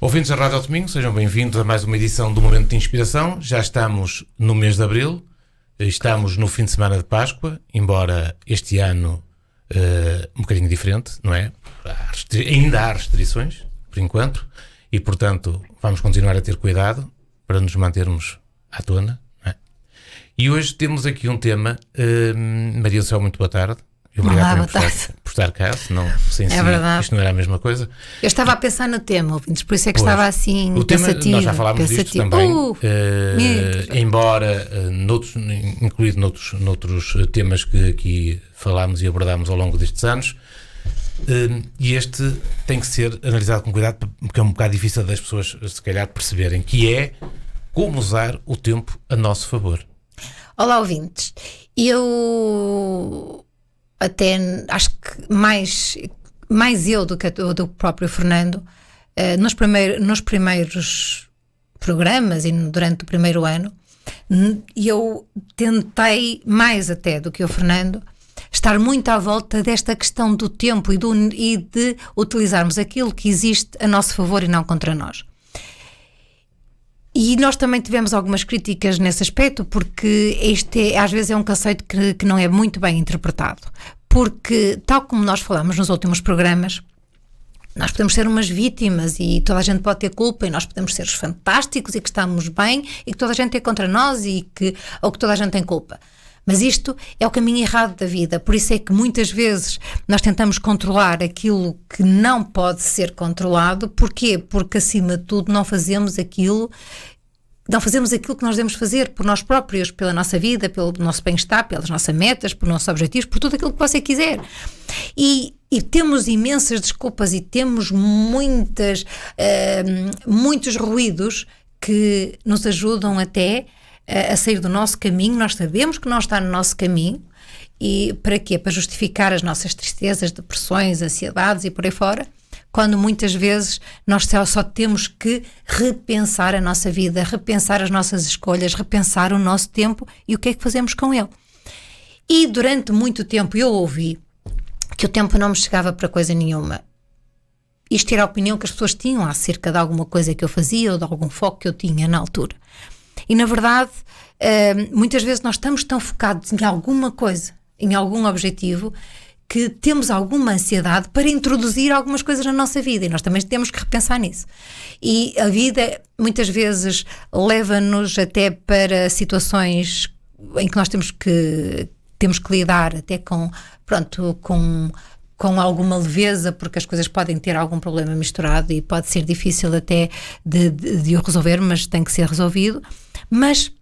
Ouvintes da Rádio ao Domingo, sejam bem-vindos a mais uma edição do Momento de Inspiração. Já estamos no mês de Abril, estamos no fim de semana de Páscoa, embora este ano um bocadinho diferente, não é? Ainda há restrições, por enquanto, e portanto vamos continuar a ter cuidado para nos mantermos à tona, não é? E hoje temos aqui um tema, Maria do Céu, muito boa tarde. Obrigado por estar cá, senão sem si isto não era a mesma coisa. Eu estava a pensar no tema, ouvintes, por isso é que estava assim o tema, pensativo. Nós já falámos disto também, embora incluído noutros temas que aqui falámos e abordámos ao longo destes anos, e este tem que ser analisado com cuidado, porque é um bocado difícil das pessoas se calhar perceberem, que é como usar o tempo a nosso favor. Olá, ouvintes. Eu até acho que mais eu do que o próprio Fernando, nos primeiros programas e durante o primeiro ano, eu tentei, mais até do que o Fernando, estar muito à volta desta questão do tempo e de utilizarmos aquilo que existe a nosso favor e não contra nós. E nós também tivemos algumas críticas nesse aspecto, porque este às vezes é um conceito que não é muito bem interpretado. Porque, tal como nós falamos nos últimos programas, nós podemos ser umas vítimas e toda a gente pode ter culpa, e nós podemos ser os fantásticos e que estamos bem e que toda a gente é contra nós ou que toda a gente tem culpa. Mas isto é o caminho errado da vida, por isso é que muitas vezes nós tentamos controlar aquilo que não pode ser controlado. Porquê? Porque acima de tudo não fazemos aquilo que nós devemos fazer por nós próprios, pela nossa vida, pelo nosso bem-estar, pelas nossas metas, por nossos objetivos, por tudo aquilo que você quiser. E temos imensas desculpas e temos muitos ruídos que nos ajudam até a sair do nosso caminho. Nós sabemos que não está no nosso caminho. E para quê? Para justificar as nossas tristezas, depressões, ansiedades e por aí fora, quando muitas vezes nós só temos que repensar a nossa vida, repensar as nossas escolhas, repensar o nosso tempo e o que é que fazemos com ele. E durante muito tempo eu ouvi que o tempo não me chegava para coisa nenhuma. Isto era a opinião que as pessoas tinham acerca de alguma coisa que eu fazia ou de algum foco que eu tinha na altura. E na verdade, muitas vezes nós estamos tão focados em alguma coisa, em algum objetivo, que temos alguma ansiedade para introduzir algumas coisas na nossa vida, e nós também temos que repensar nisso. E a vida muitas vezes leva-nos até para situações em que nós temos que lidar até com alguma leveza, porque as coisas podem ter algum problema misturado e pode ser difícil até de o resolver, mas tem que ser resolvido. Mas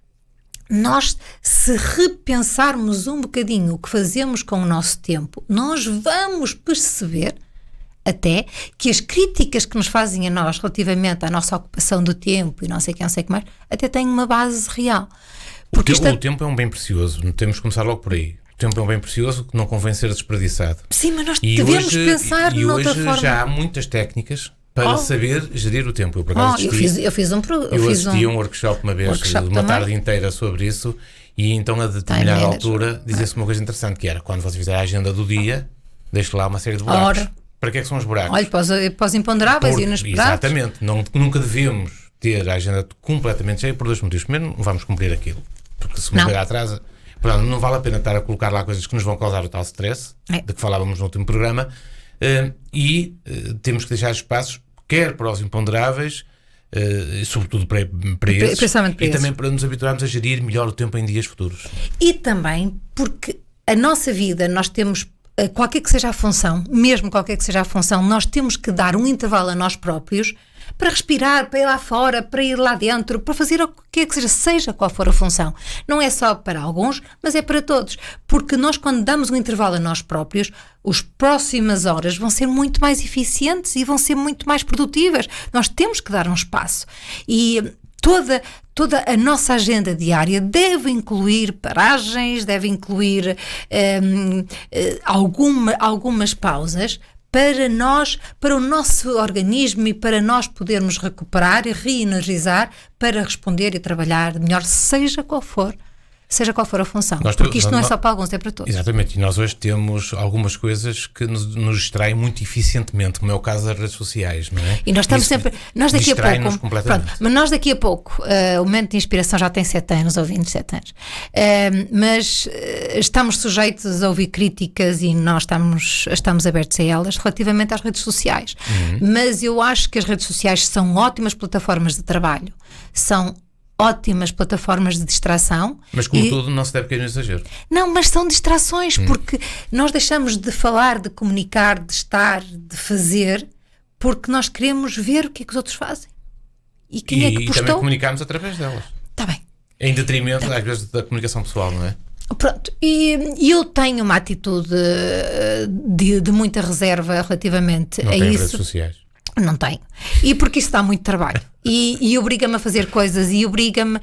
nós, se repensarmos um bocadinho o que fazemos com o nosso tempo, nós vamos perceber até que as críticas que nos fazem a nós relativamente à nossa ocupação do tempo e não sei o que mais, até têm uma base real. Porque o tempo é um bem precioso, temos que começar logo por aí. O tempo é um bem precioso que não convém ser desperdiçado. Sim, mas nós devemos pensar noutra forma. E hoje já há muitas técnicas para saber gerir o tempo. Eu, por acaso, assisti a um workshop uma vez, uma tarde inteira sobre isso, e então a determinada altura dizia-se uma coisa interessante, que era, quando você fizer a agenda do dia, deixe lá uma série de buracos. Para que é que são os buracos? Olha, para os imponderáveis e inesperados. Exatamente. Nunca devemos ter a agenda completamente cheia por dois motivos. Primeiro, não vamos cumprir aquilo, porque se uma coisa atrasa, não vale a pena estar a colocar lá coisas que nos vão causar o tal stress, de que falávamos no último programa, e temos que deixar espaços, quer para os imponderáveis, sobretudo para esses, e também para nos habituarmos a gerir melhor o tempo em dias futuros. E também porque a nossa vida, nós temos, qualquer que seja a função, mesmo qualquer que seja a função, nós temos que dar um intervalo a nós próprios para respirar, para ir lá fora, para ir lá dentro, para fazer o que é que seja qual for a função. Não é só para alguns, mas é para todos. Porque nós, quando damos um intervalo a nós próprios, as próximas horas vão ser muito mais eficientes e vão ser muito mais produtivas. Nós temos que dar um espaço. E toda a nossa agenda diária deve incluir paragens, deve incluir algumas pausas, para o nosso organismo e para nós podermos recuperar e reenergizar para responder e trabalhar melhor, seja qual for seja qual for a função, porque isto não é só para alguns, é para todos. Exatamente, e nós hoje temos algumas coisas que nos distraem muito eficientemente, como é o caso das redes sociais, não é? E nós estamos sempre, nós daqui a pouco, pronto, mas nós daqui a pouco, o momento de inspiração já tem 7 anos, ou 27 anos, mas estamos sujeitos a ouvir críticas e nós estamos abertos a elas relativamente às redes sociais. Mas eu acho que as redes sociais são ótimas plataformas de trabalho, são ótimas plataformas de distração. Mas como tudo, não se deve cair no exagero. Não, mas são distrações, porque nós deixamos de falar, de comunicar, de estar, de fazer, porque nós queremos ver o que é que os outros fazem. E quem é que postou? E também comunicamos através delas. Está bem. Em detrimento, às vezes, da comunicação pessoal, não é? Pronto, e eu tenho uma atitude de muita reserva relativamente não a isso. Não tem isso. redes sociais. Não tenho. E porque isso dá muito trabalho. E obriga-me a fazer coisas e obriga-me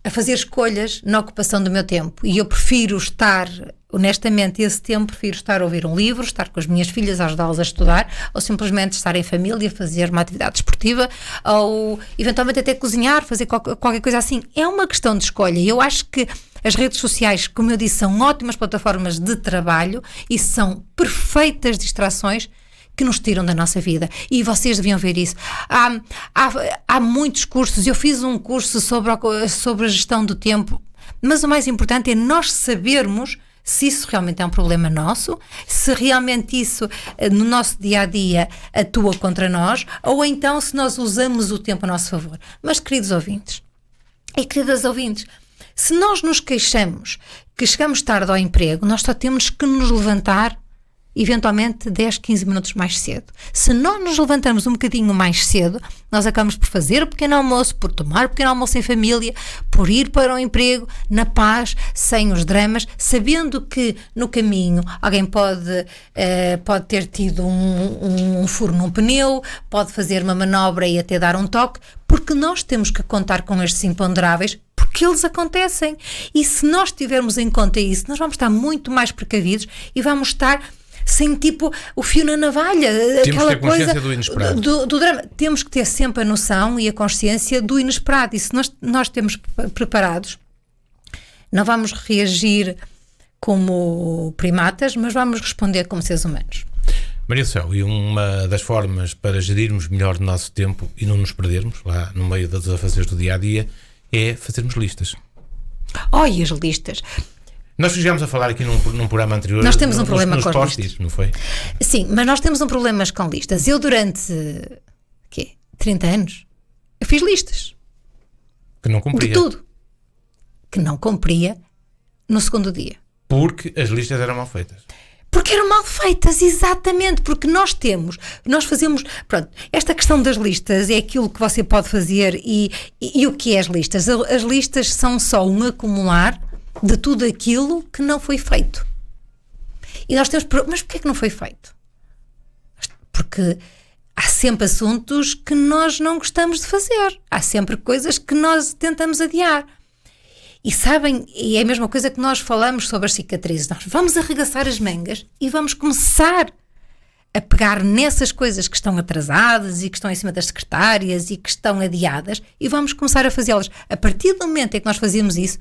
a fazer escolhas na ocupação do meu tempo. E eu prefiro estar, honestamente, esse tempo, prefiro estar a ouvir um livro, estar com as minhas filhas, a ajudá-las a estudar, ou simplesmente estar em família, fazer uma atividade desportiva, ou eventualmente até cozinhar, fazer qualquer coisa assim. É uma questão de escolha. E eu acho que as redes sociais, como eu disse, são ótimas plataformas de trabalho e são perfeitas distrações que nos tiram da nossa vida, e vocês deviam ver isso. Há muitos cursos, eu fiz um curso sobre a gestão do tempo, mas o mais importante é nós sabermos se isso realmente é um problema nosso, se realmente isso no nosso dia-a-dia atua contra nós, ou então se nós usamos o tempo a nosso favor. Mas, queridos ouvintes e queridas ouvintes, se nós nos queixamos que chegamos tarde ao emprego, nós só temos que nos levantar eventualmente 10, 15 minutos mais cedo. Se nós nos levantamos um bocadinho mais cedo, nós acabamos por fazer o pequeno almoço, por tomar o pequeno almoço em família, por ir para o emprego na paz, sem os dramas, sabendo que no caminho alguém pode ter tido um furo num pneu, pode fazer uma manobra e até dar um toque, porque nós temos que contar com estes imponderáveis, porque eles acontecem. E se nós tivermos em conta isso, nós vamos estar muito mais precavidos e vamos estar sem tipo o fio na navalha, temos aquela que ter consciência coisa do inesperado. Do drama. Temos que ter sempre a noção e a consciência do inesperado, e se nós temos preparados, não vamos reagir como primatas, mas vamos responder como seres humanos. Maria do Céu, e uma das formas para gerirmos melhor o nosso tempo e não nos perdermos lá no meio dos afazeres do dia-a-dia é fazermos listas. E as listas. Nós chegámos a falar aqui num programa anterior. Nós temos um problema nos com as listas, não foi? Sim, mas nós temos um problema com listas. Eu durante 30 anos eu fiz listas. Que não cumpria. De tudo. Que não cumpria no segundo dia. Porque as listas eram mal feitas. Porque eram mal feitas, exatamente, porque nós fazemos, pronto, esta questão das listas é aquilo que você pode fazer e o que é as listas? As listas são só um acumular de tudo aquilo que não foi feito. E nós temos, mas porquê é que não foi feito? Porque há sempre assuntos que nós não gostamos de fazer, há sempre coisas que nós tentamos adiar. E sabem, e é a mesma coisa que nós falamos sobre as cicatrizes. Nós vamos arregaçar as mangas e vamos começar a pegar nessas coisas que estão atrasadas e que estão em cima das secretárias e que estão adiadas e vamos começar a fazê-las. A partir do momento em que nós fazemos isso,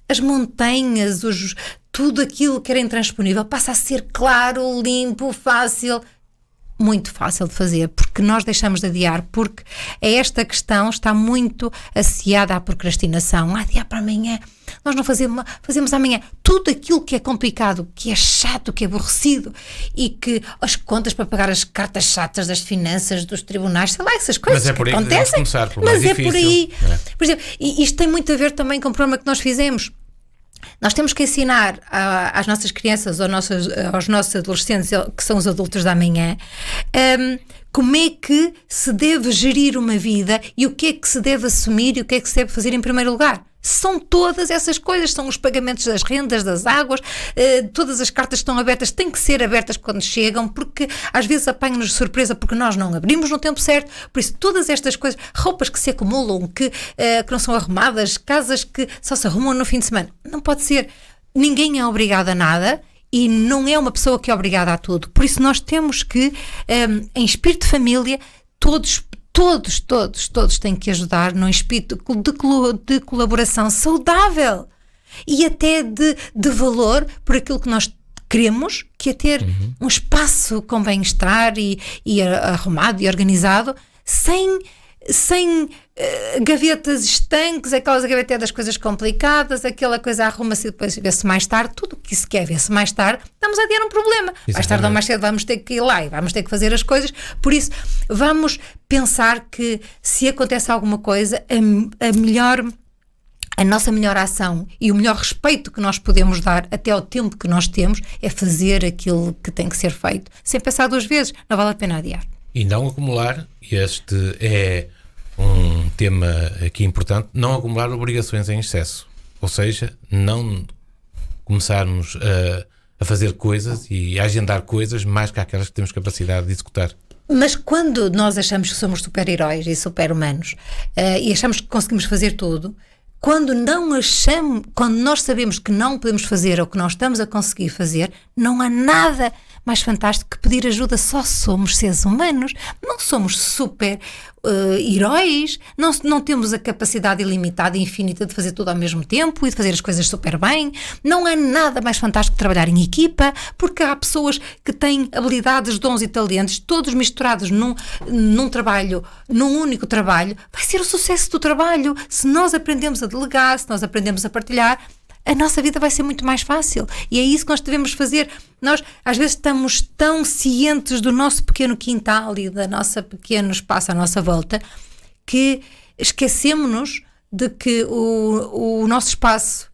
as montanhas, tudo aquilo que era intransponível passa a ser claro, limpo, fácil. Muito fácil de fazer, porque nós deixamos de adiar, porque esta questão está muito associada à procrastinação. Adiar para amanhã, nós não fazemos amanhã. Tudo aquilo que é complicado, que é chato, que é aborrecido e que as contas para pagar as cartas chatas das finanças, dos tribunais, sei lá, essas coisas que acontecem. Mas é por aí. Por exemplo, e isto tem muito a ver também com o problema que nós fizemos. Nós temos que ensinar às nossas crianças, aos nossos adolescentes, que são os adultos da amanhã, como é que se deve gerir uma vida e o que é que se deve assumir e o que é que se deve fazer em primeiro lugar. São todas essas coisas, são os pagamentos das rendas, das águas, todas as cartas estão abertas, têm que ser abertas quando chegam, porque às vezes apanham-nos de surpresa porque nós não abrimos no tempo certo, por isso todas estas coisas, roupas que se acumulam, que não são arrumadas, casas que só se arrumam no fim de semana, não pode ser, ninguém é obrigado a nada e não é uma pessoa que é obrigada a tudo, por isso nós temos que, em espírito de família, todos têm que ajudar num espírito de colaboração saudável. e até de valor por aquilo que nós queremos, que é ter um espaço com bem-estar e arrumado e organizado, sem gavetas estanques, aquelas gavetas das coisas complicadas, aquela coisa arruma-se e depois vê-se mais tarde. Tudo o que se quer ver-se mais tarde, estamos a adiar um problema. Exatamente. Mais tarde ou mais cedo vamos ter que ir lá e vamos ter que fazer as coisas. Por isso, vamos pensar que se acontece alguma coisa, a nossa melhor ação e o melhor respeito que nós podemos dar até ao tempo que nós temos é fazer aquilo que tem que ser feito, sem pensar duas vezes. Não vale a pena adiar. E não acumular, este é um tema aqui importante, não acumular obrigações em excesso. Ou seja, não começarmos a fazer coisas e a agendar coisas mais que aquelas que temos capacidade de executar. Mas quando nós achamos que somos super-heróis e super-humanos e achamos que conseguimos fazer tudo, quando nós sabemos que não podemos fazer ou que não estamos a conseguir fazer, não há nada mais fantástico que pedir ajuda. Só somos seres humanos, não somos super heróis, não temos a capacidade ilimitada e infinita de fazer tudo ao mesmo tempo e de fazer as coisas super bem. Não há nada mais fantástico que trabalhar em equipa, porque há pessoas que têm habilidades, dons e talentos, todos misturados num trabalho, num único trabalho. Vai ser o sucesso do trabalho. Se nós aprendemos a delegar, se nós aprendemos a partilhar, a nossa vida vai ser muito mais fácil. E é isso que nós devemos fazer. Nós, às vezes, estamos tão cientes do nosso pequeno quintal e da nossa pequeno espaço à nossa volta que esquecemos-nos de que o nosso espaço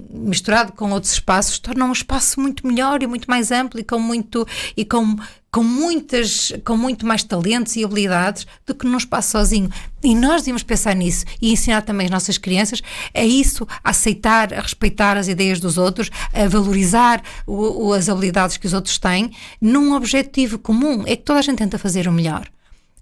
misturado com outros espaços torna um espaço muito melhor e muito mais amplo e com muito mais talentos e habilidades do que num espaço sozinho. E nós devemos pensar nisso e ensinar também as nossas crianças a aceitar, a respeitar as ideias dos outros, a valorizar as habilidades que os outros têm, num objetivo comum. É que toda a gente tenta fazer o melhor.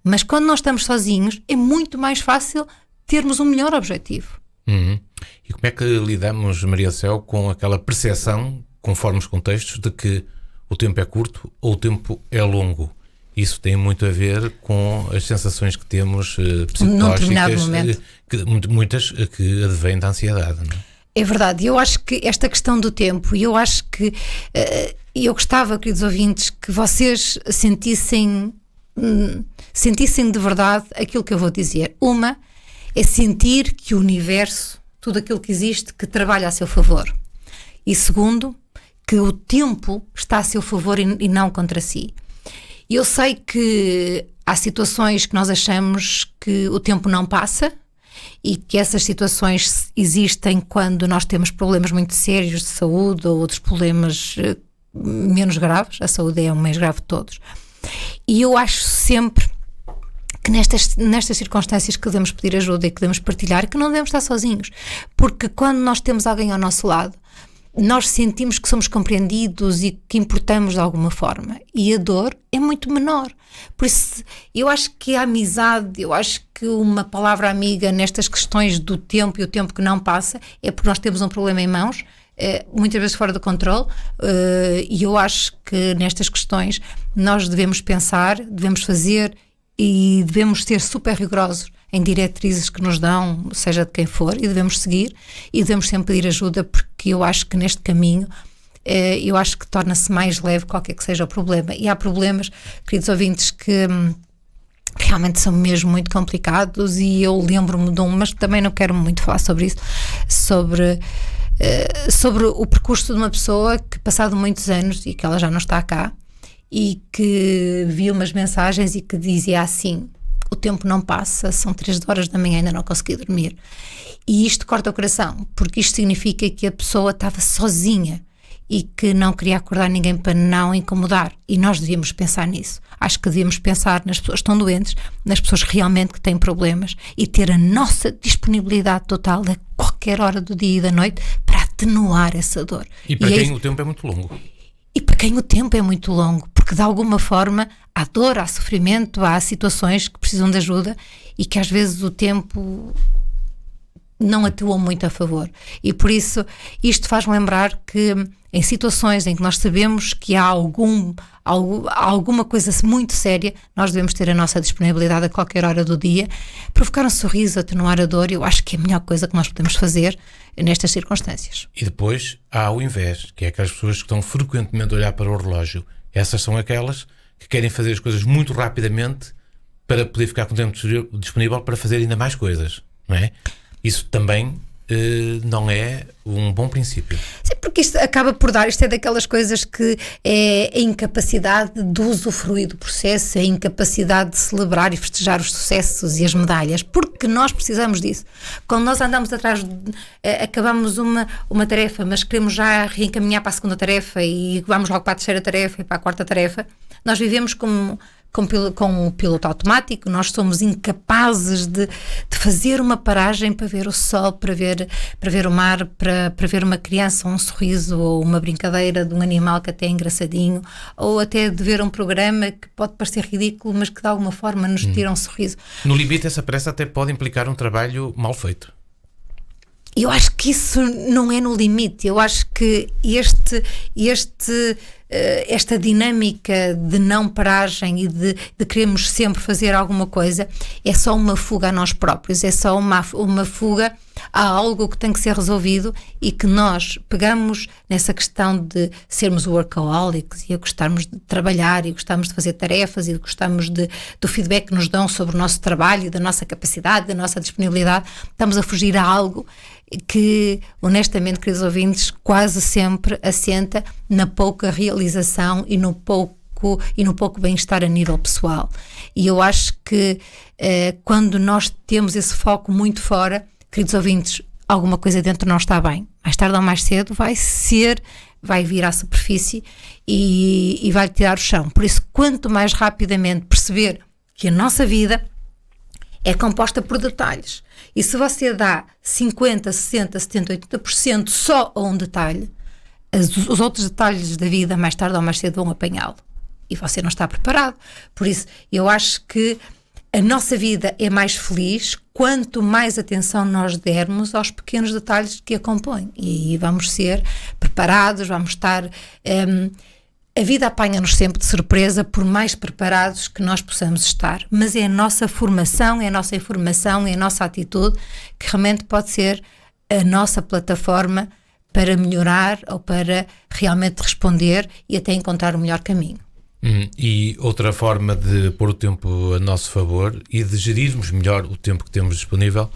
Mas quando nós estamos sozinhos, é muito mais fácil termos um melhor objetivo. E como é que lidamos, Maria Céu, com aquela percepção, conforme os contextos, de que o tempo é curto ou o tempo é longo? Isso tem muito a ver com as sensações que temos psicológicas, muitas que advêm da ansiedade, não é? É verdade. Eu acho que esta questão do tempo, e eu acho que eu gostava, queridos ouvintes, que vocês sentissem de verdade aquilo que eu vou dizer. Uma é sentir que o universo, tudo aquilo que existe, que trabalha a seu favor. E segundo, que o tempo está a seu favor e não contra si. Eu sei que há situações que nós achamos que o tempo não passa e que essas situações existem quando nós temos problemas muito sérios de saúde ou outros problemas menos graves. A saúde é o mais grave de todos. E eu acho sempre que nestas circunstâncias que devemos pedir ajuda e que devemos partilhar, que não devemos estar sozinhos, porque quando nós temos alguém ao nosso lado, nós sentimos que somos compreendidos e que importamos de alguma forma, e a dor é muito menor. Por isso, eu acho que a amizade, eu acho que uma palavra amiga nestas questões do tempo e o tempo que não passa, é porque nós temos um problema em mãos, muitas vezes fora do controle, e eu acho que nestas questões nós devemos pensar, devemos fazer e devemos ser super rigorosos em diretrizes que nos dão, seja de quem for, e devemos seguir e devemos sempre pedir ajuda, porque eu acho que neste caminho eu acho que torna-se mais leve qualquer que seja o problema. E há problemas, queridos ouvintes, que realmente são mesmo muito complicados, e eu lembro-me de um, mas também não quero muito falar sobre isso, sobre o percurso de uma pessoa que, passado muitos anos, e que ela já não está cá, e que viu umas mensagens e que dizia assim: o tempo não passa, são 3 horas da manhã, ainda não consegui dormir. E isto corta o coração, porque isto significa que a pessoa estava sozinha e que não queria acordar ninguém para não incomodar. E nós devíamos pensar nisso. Acho que devíamos pensar nas pessoas que estão doentes, nas pessoas realmente que têm problemas, e ter a nossa disponibilidade total a qualquer hora do dia e da noite para atenuar essa dor. E para quem o tempo é muito longo. E para quem o tempo é muito longo, porque de alguma forma há dor, há sofrimento, há situações que precisam de ajuda, e que às vezes o tempo não atuam muito a favor. E por isso isto faz-me lembrar que em situações em que nós sabemos que há alguma coisa muito séria, nós devemos ter a nossa disponibilidade a qualquer hora do dia. Provocar um sorriso, atenuar a dor, eu acho que é a melhor coisa que nós podemos fazer nestas circunstâncias. E depois há o invés, que é aquelas pessoas que estão frequentemente a olhar para o relógio. Essas são aquelas que querem fazer as coisas muito rapidamente para poder ficar com o tempo disponível para fazer ainda mais coisas, não é? Isso também não é um bom princípio. Sim, porque isto acaba por dar, isto é daquelas coisas que é a incapacidade de usufruir do processo, a incapacidade de celebrar e festejar os sucessos e as medalhas, porque nós precisamos disso. Quando nós andamos atrás, acabamos uma tarefa, mas queremos já reencaminhar para a segunda tarefa e vamos logo para a terceira tarefa e para a quarta tarefa, nós vivemos com o piloto automático, nós somos incapazes de fazer uma paragem para ver o sol, para ver o mar, para ver uma criança, um sorriso ou uma brincadeira de um animal que até é engraçadinho, ou até de ver um programa que pode parecer ridículo, mas que de alguma forma nos tira um sorriso. No limite, essa pressa até pode implicar um trabalho mal feito. Eu acho que isso não é no limite. Eu acho que esta dinâmica de não paragem e de queremos sempre fazer alguma coisa é só uma fuga a nós próprios, é só uma fuga a algo que tem que ser resolvido e que nós pegamos nessa questão de sermos workaholics e a gostarmos de trabalhar e gostarmos de fazer tarefas e gostarmos do feedback que nos dão sobre o nosso trabalho e da nossa capacidade, da nossa disponibilidade. Estamos a fugir a algo que, honestamente, queridos ouvintes, quase sempre assenta na pouca realização e no pouco bem-estar a nível pessoal. E eu acho que quando nós temos esse foco muito fora, queridos ouvintes, alguma coisa dentro não está bem. Mais tarde ou mais cedo vai vir à superfície e vai tirar o chão. Por isso, quanto mais rapidamente perceber que a nossa vida é composta por detalhes. E se você dá 50%, 60%, 70%, 80% só a um detalhe, os outros detalhes da vida, mais tarde ou mais cedo, vão apanhá-lo. E você não está preparado. Por isso, eu acho que a nossa vida é mais feliz quanto mais atenção nós dermos aos pequenos detalhes que a compõem. E aí vamos ser preparados, vamos estar... A vida apanha-nos sempre de surpresa, por mais preparados que nós possamos estar. Mas é a nossa formação, é a nossa informação, é a nossa atitude que realmente pode ser a nossa plataforma para melhorar ou para realmente responder e até encontrar o melhor caminho. E outra forma de pôr o tempo a nosso favor e de gerirmos melhor o tempo que temos disponível,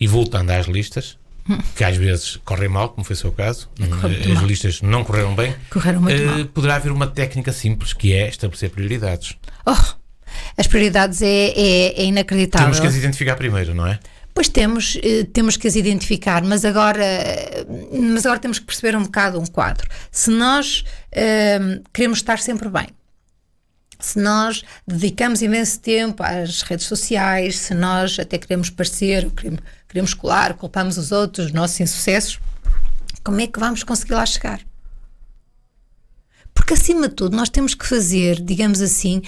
e voltando às listas, que às vezes correm mal, como foi o seu caso, as listas não correram bem, correram muito mal. Poderá haver uma técnica simples que é estabelecer prioridades. As prioridades é inacreditável. Temos que as identificar primeiro, não é? Pois temos que as identificar, mas agora temos que perceber um bocado um quadro. Se nós queremos estar sempre bem, se nós dedicamos imenso tempo às redes sociais, se nós até queremos parecer, queremos colar, culpamos os outros, os nossos insucessos, como é que vamos conseguir lá chegar? Porque acima de tudo nós temos que fazer, digamos assim,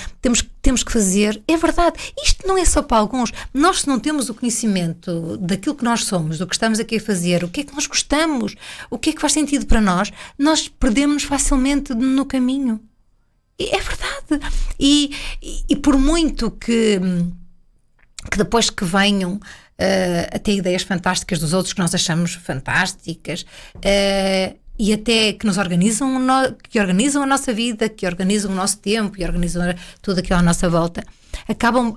temos que fazer, é verdade, isto não é só para alguns, nós se não temos o conhecimento daquilo que nós somos, do que estamos aqui a fazer, o que é que nós gostamos, o que é que faz sentido para nós perdemos-nos facilmente no caminho. É verdade. E por muito que depois que venham até ideias fantásticas dos outros que nós achamos fantásticas, e até que que organizam a nossa vida, que organizam o nosso tempo e organizam tudo aquilo à nossa volta,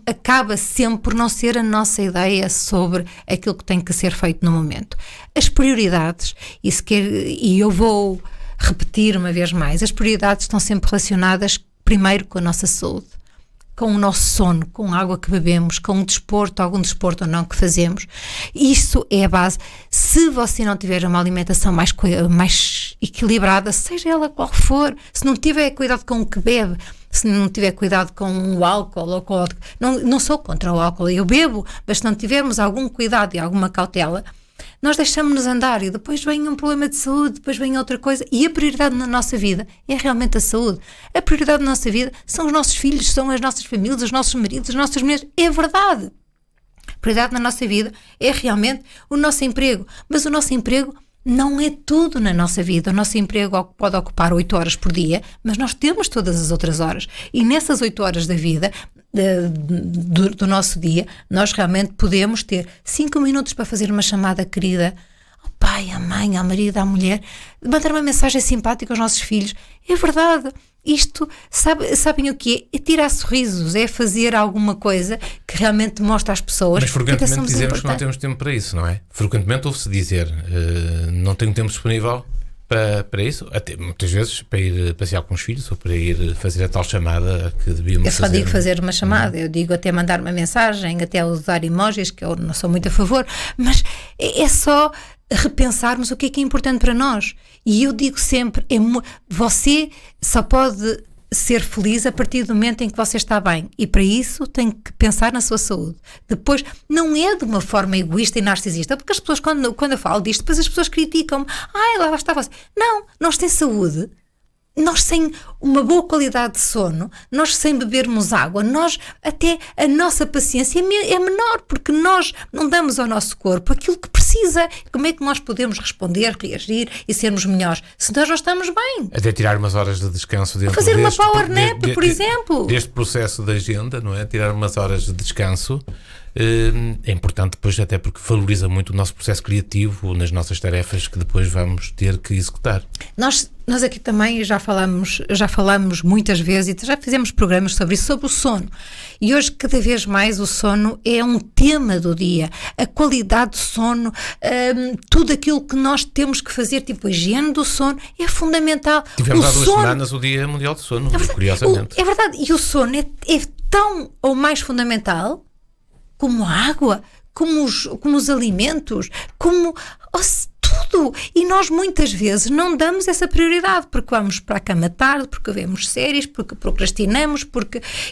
acaba sempre por não ser a nossa ideia sobre aquilo que tem que ser feito no momento. As prioridades, e eu vou repetir uma vez mais, as prioridades estão sempre relacionadas primeiro com a nossa saúde, com o nosso sono, com a água que bebemos, com o desporto, algum desporto ou não que fazemos. Isso é a base. Se você não tiver uma alimentação mais equilibrada, seja ela qual for, se não tiver cuidado com o que bebe, se não tiver cuidado com o álcool, não sou contra o álcool, eu bebo, mas se não tivermos algum cuidado e alguma cautela, nós deixamos-nos andar e depois vem um problema de saúde, depois vem outra coisa, e a prioridade na nossa vida é realmente a saúde. A prioridade na nossa vida são os nossos filhos, são as nossas famílias, os nossos maridos, as nossas mulheres, é verdade. Prioridade na nossa vida é realmente o nosso emprego. Mas o nosso emprego não é tudo na nossa vida. O nosso emprego pode ocupar 8 horas por dia, mas nós temos todas as outras horas. E nessas 8 horas da vida, do nosso dia, nós realmente podemos ter 5 minutos para fazer uma chamada querida ao pai, à mãe, ao marido, à mulher, mandar uma mensagem simpática aos nossos filhos. É verdade. Isto, sabem o que é? É tirar sorrisos, é fazer alguma coisa que realmente mostra às pessoas. Mas frequentemente dizemos que não temos tempo para isso, não é? Frequentemente ouve-se dizer, não tenho tempo disponível para isso, até muitas vezes para ir passear com os filhos ou para ir fazer a tal chamada que devíamos fazer. Eu só digo fazer uma chamada, eu digo até mandar uma mensagem, até usar emojis, que eu não sou muito a favor, mas é só repensarmos o que é importante para nós. E eu digo sempre, você só pode ser feliz a partir do momento em que você está bem, e para isso tem que pensar na sua saúde. Depois, não é de uma forma egoísta e narcisista, porque as pessoas, quando eu falo disto, depois as pessoas criticam-me. Lá está você. Não, nós sem saúde, nós sem uma boa qualidade de sono, nós sem bebermos água, nós até a nossa paciência é menor, porque nós não damos ao nosso corpo aquilo que precisa. Como é que nós podemos responder, reagir e sermos melhores se nós não estamos bem? Até tirar umas horas de descanso dentro fazer uma power nap, por exemplo. Deste processo de agenda, não é? Tirar umas horas de descanso é importante depois, até porque valoriza muito o nosso processo criativo nas nossas tarefas que depois vamos ter que executar. Nós aqui também já falamos muitas vezes e já fizemos programas sobre isso, sobre o sono. E hoje cada vez mais o sono é um tema do dia. A qualidade do sono, tudo aquilo que nós temos que fazer, tipo a higiene do sono, é fundamental. Tivemos há 2 semanas o Dia Mundial do Sono, curiosamente. É verdade, e o sono é tão ou mais fundamental como a água, como os alimentos, como tudo. E nós muitas vezes não damos essa prioridade, porque vamos para a cama tarde, porque vemos séries, porque procrastinamos,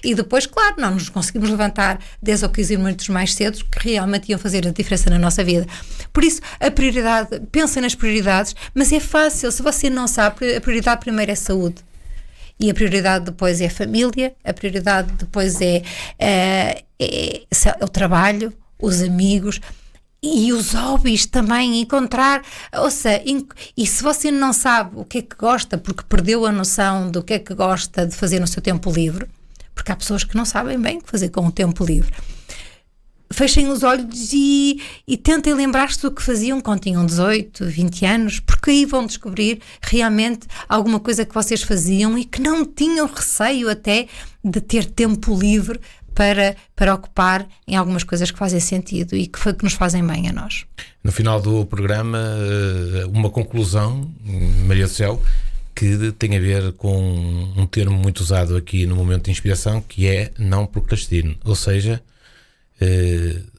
e depois, claro, não nos conseguimos levantar 10 ou 15 minutos mais cedo, que realmente iam fazer a diferença na nossa vida. Por isso, a prioridade, pensem nas prioridades, mas é fácil. Se você não sabe, a prioridade primeiro é saúde. E a prioridade depois é a família, a prioridade depois é o trabalho, os amigos e os hobbies também, encontrar, ou seja, e se você não sabe o que é que gosta, porque perdeu a noção do que é que gosta de fazer no seu tempo livre, porque há pessoas que não sabem bem o que fazer com o tempo livre, fechem os olhos e tentem lembrar-se do que faziam quando tinham 18, 20 anos, porque aí vão descobrir realmente alguma coisa que vocês faziam e que não tinham receio até de ter tempo livre para ocupar em algumas coisas que fazem sentido e que nos fazem bem a nós. No final do programa, uma conclusão, Maria do Céu, que tem a ver com um termo muito usado aqui no momento de inspiração, que é não procrastine, ou seja,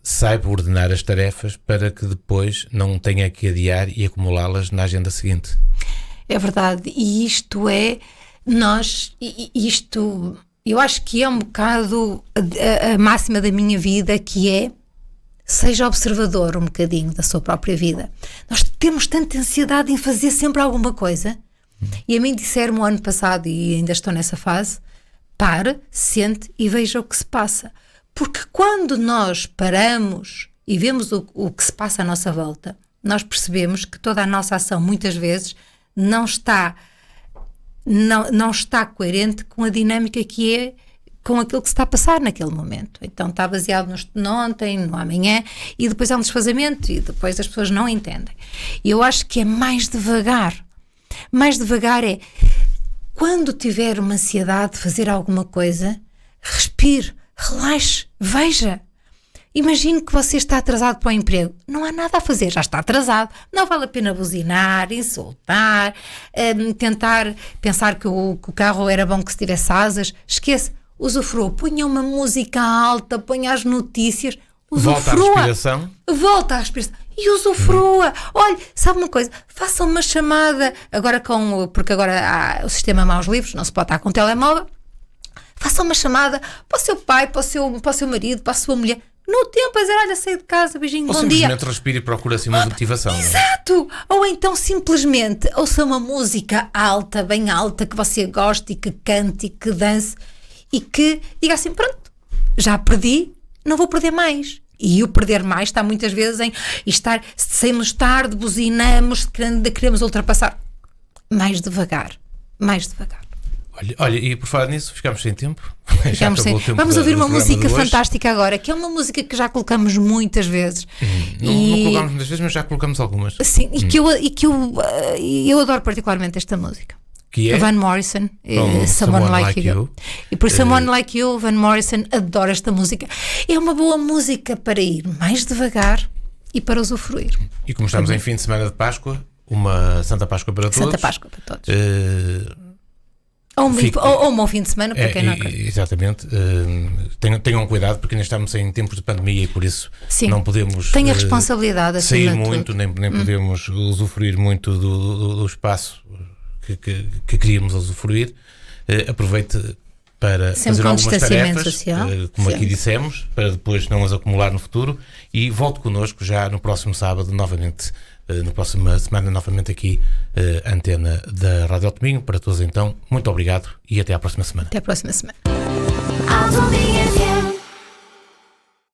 saiba ordenar as tarefas para que depois não tenha que adiar e acumulá-las na agenda seguinte. É verdade, e eu acho que é um bocado a máxima da minha vida, que é: seja observador um bocadinho da sua própria vida. Nós temos tanta ansiedade em fazer sempre alguma coisa, e a mim disseram o ano passado, e ainda estou nessa fase: pare, sente e veja o que se passa. Porque quando nós paramos e vemos o que se passa à nossa volta, nós percebemos que toda a nossa ação muitas vezes não está coerente com a dinâmica que é com aquilo que se está a passar naquele momento. Então está baseado no ontem, no amanhã, e depois há um desfazamento e depois as pessoas não entendem. E eu acho que é mais devagar. Mais devagar é, quando tiver uma ansiedade de fazer alguma coisa, respire, relaxe, veja. Imagine que você está atrasado para o emprego. Não há nada a fazer, já está atrasado. Não vale a pena buzinar, insultar, tentar pensar que o carro era bom que se tivesse asas. Esqueça, usufrua. Ponha uma música alta, ponha as notícias. Usufrua. Volta à respiração. E usufrua. Olha, sabe uma coisa? Faça uma chamada. Porque agora há o sistema Maus Livros, não se pode estar com o telemóvel. Faça uma chamada para o seu pai, para o seu marido, para a sua mulher. No tempo, a dizer: olha, saí de casa, beijinho, bom dia. Ou simplesmente respire e procura assim uma motivação. Exato! Ou então simplesmente ouça uma música alta, bem alta, que você goste e que cante e que dance e que diga assim: pronto, já perdi, não vou perder mais. E o perder mais está muitas vezes em estar, saímos tarde, buzinamos, queremos ultrapassar. Mais devagar. Olha, e por falar nisso, ficámos sem tempo. Vamos ouvir uma música fantástica agora, que é uma música que já colocamos muitas vezes. Não colocámos muitas vezes, mas já colocamos algumas. Sim, e que eu adoro particularmente esta música. Que é? Van Morrison, Someone Like You. E por Someone Like You, Van Morrison adora esta música. É uma boa música para ir mais devagar e para usufruir. E como estamos em fim de semana de Páscoa, uma Santa Páscoa para todos. Santa Páscoa para todos. Ou um bom fim de semana para quem não acredita. Exatamente. Tenham cuidado, porque ainda estamos em tempos de pandemia e por isso não podemos tenha responsabilidade sair muito, nem podemos usufruir muito do espaço que queríamos usufruir. Aproveite para sempre fazer algumas tarefas, social. como aqui dissemos, para depois não as acumular no futuro, e volte connosco já no próximo sábado, novamente, na próxima semana, novamente aqui, a antena da Rádio Alto Minho. Para todos então, muito obrigado e até à próxima semana. Até à próxima semana.